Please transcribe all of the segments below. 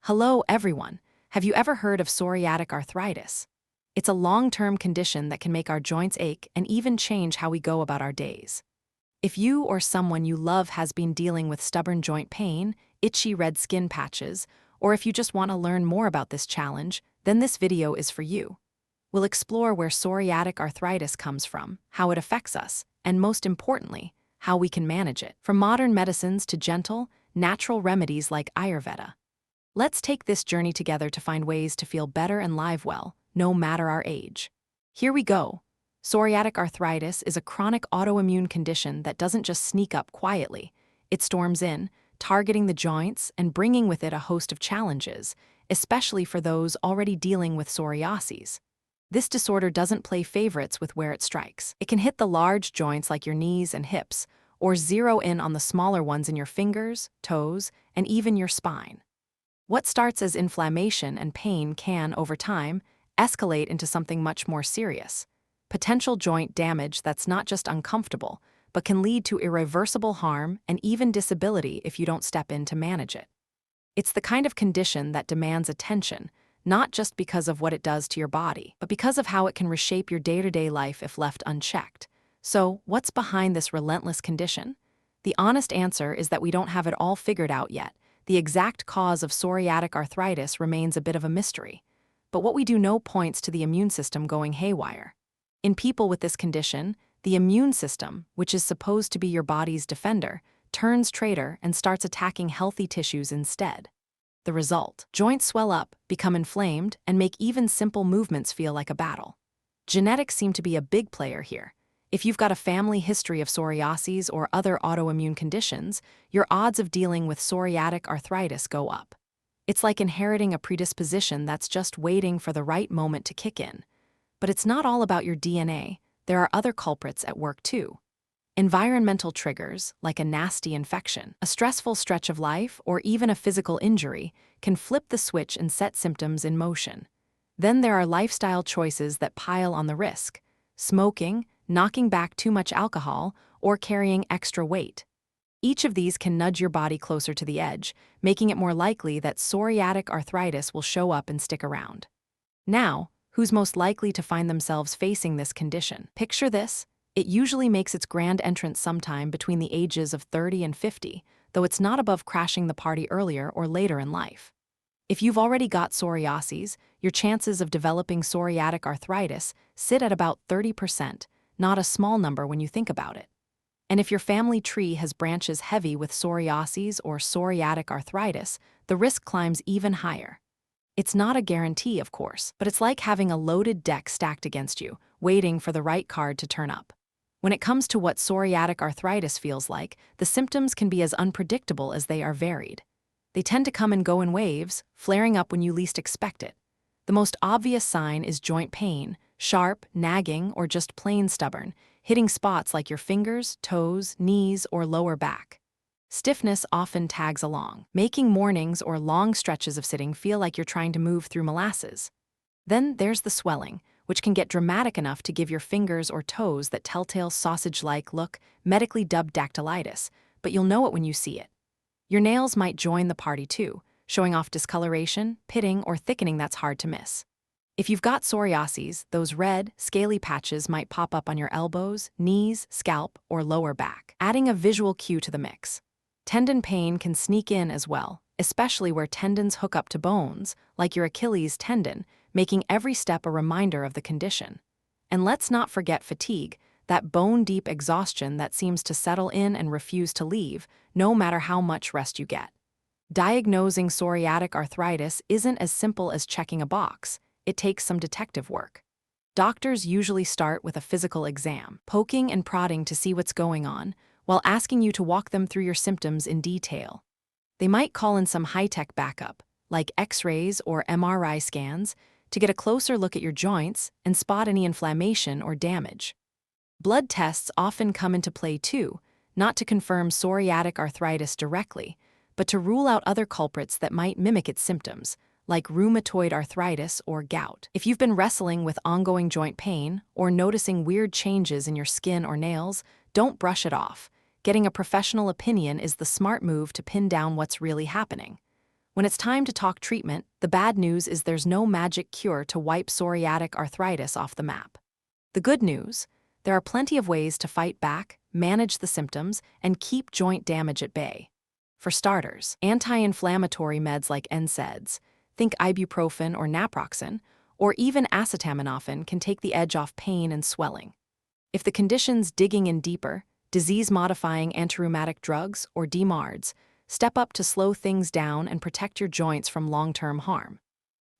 Hello, everyone. Have you ever heard of psoriatic arthritis? It's a long-term condition that can make our joints ache and even change how we go about our days. If you or someone you love has been dealing with stubborn joint pain, itchy red skin patches, or if you just want to learn more about this challenge, then this video is for you. We'll explore where psoriatic arthritis comes from, how it affects us, and most importantly, how we can manage it, from modern medicines to gentle, natural remedies like Ayurveda. Let's take this journey together to find ways to feel better and live well, no matter our age. Here we go. Psoriatic arthritis is a chronic autoimmune condition that doesn't just sneak up quietly. It storms in, targeting the joints and bringing with it a host of challenges, especially for those already dealing with psoriasis. This disorder doesn't play favorites with where it strikes. It can hit the large joints like your knees and hips, or zero in on the smaller ones in your fingers, toes, and even your spine. What starts as inflammation and pain can, over time, escalate into something much more serious. Potential joint damage that's not just uncomfortable, but can lead to irreversible harm and even disability if you don't step in to manage it. It's the kind of condition that demands attention, not just because of what it does to your body, but because of how it can reshape your day-to-day life if left unchecked. So, what's behind this relentless condition? The honest answer is that we don't have it all figured out yet. The exact cause of psoriatic arthritis remains a bit of a mystery, but what we do know points to the immune system going haywire. In people with this condition, the immune system, which is supposed to be your body's defender, turns traitor and starts attacking healthy tissues instead. The result: joints swell up, become inflamed, and make even simple movements feel like a battle. Genetics seem to be a big player here. If you've got a family history of psoriasis or other autoimmune conditions, your odds of dealing with psoriatic arthritis go up. It's like inheriting a predisposition that's just waiting for the right moment to kick in. But it's not all about your DNA. There are other culprits at work too. Environmental triggers, like a nasty infection, a stressful stretch of life, or even a physical injury, can flip the switch and set symptoms in motion. Then there are lifestyle choices that pile on the risk: smoking, knocking back too much alcohol, or carrying extra weight. Each of these can nudge your body closer to the edge, making it more likely that psoriatic arthritis will show up and stick around. Now, who's most likely to find themselves facing this condition? Picture this. It usually makes its grand entrance sometime between the ages of 30 and 50, though it's not above crashing the party earlier or later in life. If you've already got psoriasis, your chances of developing psoriatic arthritis sit at about 30%, not a small number when you think about it. And if your family tree has branches heavy with psoriasis or psoriatic arthritis, the risk climbs even higher. It's not a guarantee, of course, but it's like having a loaded deck stacked against you, waiting for the right card to turn up. When it comes to what psoriatic arthritis feels like, the symptoms can be as unpredictable as they are varied. They tend to come and go in waves, flaring up when you least expect it. The most obvious sign is joint pain, sharp, nagging, or just plain stubborn, hitting spots like your fingers, toes, knees, or lower back. Stiffness often tags along, making mornings or long stretches of sitting feel like you're trying to move through molasses. Then there's the swelling, which can get dramatic enough to give your fingers or toes that telltale sausage-like look, medically dubbed dactylitis, but you'll know it when you see it. Your nails might join the party too, showing off discoloration, pitting, or thickening that's hard to miss. If you've got psoriasis, those red, scaly patches might pop up on your elbows, knees, scalp, or lower back, adding a visual cue to the mix. Tendon pain can sneak in as well, especially where tendons hook up to bones, like your Achilles tendon, making every step a reminder of the condition. And let's not forget fatigue, that bone-deep exhaustion that seems to settle in and refuse to leave, no matter how much rest you get. Diagnosing psoriatic arthritis isn't as simple as checking a box. It takes some detective work. Doctors usually start with a physical exam, poking and prodding to see what's going on, while asking you to walk them through your symptoms in detail. They might call in some high-tech backup, like X-rays or MRI scans, to get a closer look at your joints and spot any inflammation or damage. Blood tests often come into play too, not to confirm psoriatic arthritis directly, but to rule out other culprits that might mimic its symptoms, like rheumatoid arthritis or gout. If you've been wrestling with ongoing joint pain or noticing weird changes in your skin or nails, don't brush it off. Getting a professional opinion is the smart move to pin down what's really happening. When it's time to talk treatment, the bad news is there's no magic cure to wipe psoriatic arthritis off the map. The good news, there are plenty of ways to fight back, manage the symptoms, and keep joint damage at bay. For starters, anti-inflammatory meds like NSAIDs, think ibuprofen or naproxen, or even acetaminophen can take the edge off pain and swelling. If the condition's digging in deeper, disease-modifying antirheumatic drugs, or DMARDs, step up to slow things down and protect your joints from long-term harm.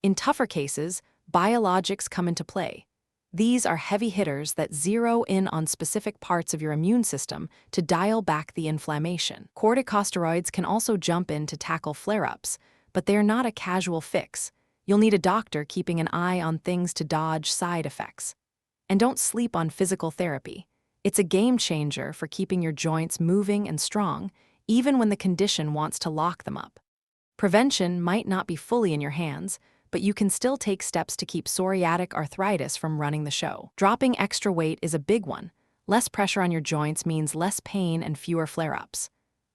In tougher cases, biologics come into play. These are heavy hitters that zero in on specific parts of your immune system to dial back the inflammation. Corticosteroids can also jump in to tackle flare-ups, but they're not a casual fix. You'll need a doctor keeping an eye on things to dodge side effects. And don't sleep on physical therapy. It's a game changer for keeping your joints moving and strong, even when the condition wants to lock them up. Prevention might not be fully in your hands, but you can still take steps to keep psoriatic arthritis from running the show. Dropping extra weight is a big one. Less pressure on your joints means less pain and fewer flare-ups.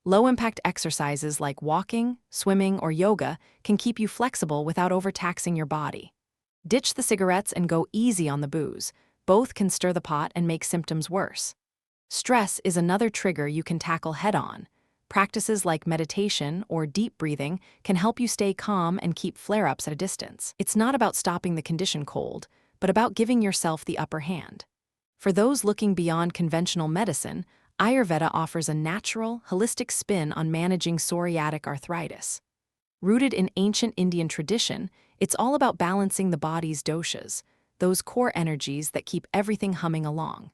Low-impact exercises like walking, swimming, or yoga can keep you flexible without overtaxing your body. Ditch the cigarettes and go easy on the booze. Both can stir the pot and make symptoms worse. Stress is another trigger you can tackle head-on. Practices like meditation or deep breathing can help you stay calm and keep flare-ups at a distance. It's not about stopping the condition cold, but about giving yourself the upper hand. For those looking beyond conventional medicine, Ayurveda offers a natural, holistic spin on managing psoriatic arthritis. Rooted in ancient Indian tradition, it's all about balancing the body's doshas, those core energies that keep everything humming along.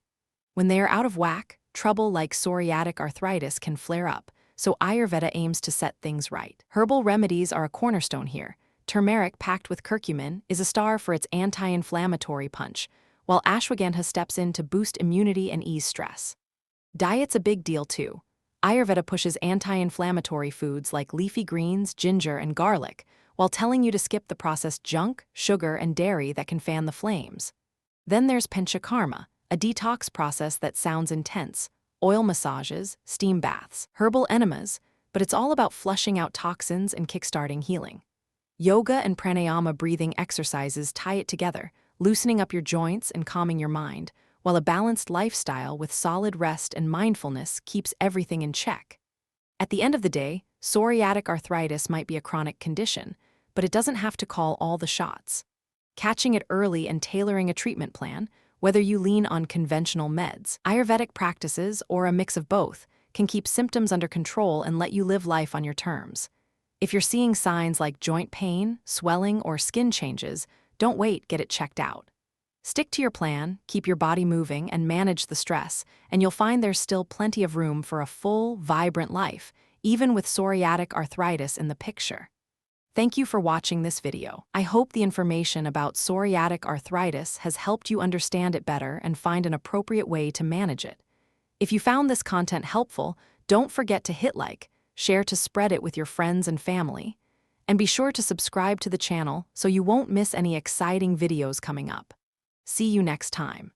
When they are out of whack, trouble like psoriatic arthritis can flare up, so Ayurveda aims to set things right. Herbal remedies are a cornerstone here. Turmeric packed with curcumin is a star for its anti-inflammatory punch, while ashwagandha steps in to boost immunity and ease stress. Diet's a big deal too. Ayurveda pushes anti-inflammatory foods like leafy greens, ginger, and garlic, while telling you to skip the processed junk, sugar, and dairy that can fan the flames. Then there's panchakarma, a detox process that sounds intense. Oil massages, steam baths, herbal enemas, but it's all about flushing out toxins and kickstarting healing. Yoga and pranayama breathing exercises tie it together, loosening up your joints and calming your mind, while a balanced lifestyle with solid rest and mindfulness keeps everything in check. At the end of the day, psoriatic arthritis might be a chronic condition, but it doesn't have to call all the shots. Catching it early and tailoring a treatment plan, whether you lean on conventional meds, Ayurvedic practices, or a mix of both, can keep symptoms under control and let you live life on your terms. If you're seeing signs like joint pain, swelling, or skin changes, don't wait, get it checked out. Stick to your plan, keep your body moving, and manage the stress, and you'll find there's still plenty of room for a full, vibrant life, even with psoriatic arthritis in the picture. Thank you for watching this video. I hope the information about psoriatic arthritis has helped you understand it better and find an appropriate way to manage it. If you found this content helpful, don't forget to hit like, share to spread it with your friends and family, and be sure to subscribe to the channel so you won't miss any exciting videos coming up. See you next time.